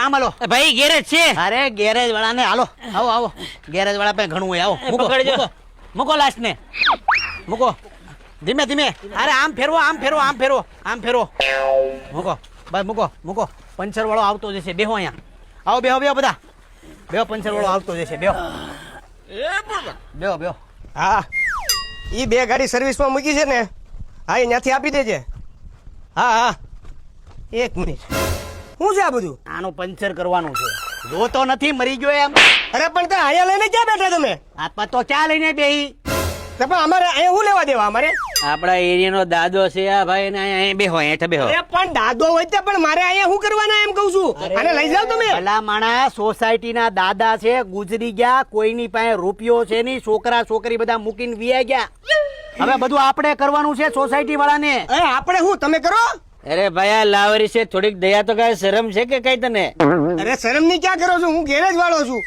આમ હાલો ભાઈ ગેરેજ છે. અરે ગેરેજ વાળાને હાલો આવો આવો ગેરેજ વાળા પાસે ઘણું હોય આવો મૂકો પકડજો. મૂકો, મૂકો લાસ્ટ ને મૂકો ધીમે ધીમે અરે આમ ફેરવો આમ ફેરવો આમ ફેરવો આમ ફેરવો મૂકો બસ મૂકો મૂકો પંચર વાળો આવતો જશે બેહો અહીંયા આવો બેહો બેહો બધા બેહો પંચર વાળો આવતો જશે બેહો બેહો બેહો હા ઈ બે ગાડી સર્વિસમાં મૂકી છે ને હા એ ત્યાંથી આપી દેજે. હા હા 1 મિનિટ શું છે આ બધું? આનું પંચર કરવાનું છે જોતો નથી મરી ગયો એમ અરે પણ તે અહીંયા લઈને ક્યાં બેઠા તમે? આપા તો ચા લઈને બેહી તો પણ અમારે અહીંયા શું લેવા દેવા અમારે? આપડા એરિયાનો દાદો છે આ ભાઈ ને અહીંયા બેહો હેઠ બેહો. અરે પણ દાદો હોય તે પણ મારે અહીંયા શું કરવાના એમ કહું છું. આને લઈ જાવ તમે. ભલા માણસ સોસાયટીના દાદા છે ગુજરી ગયા કોઈની પાસે રૂપિયો છે નહીં છોકરા છોકરી બધા મૂકીને વિયા ગયા હવે બધું આપણે કરવાનું છે સોસાયટી વાળાને અરે આપણે શું તમે કરો? અરે ભાઈ આ લાવરી છે થોડીક દયા તો કઈ શરમ છે કે કઈ તને? અરે શરમ ની ક્યાં કરો છો? હું ગેરેજ વાળો છું.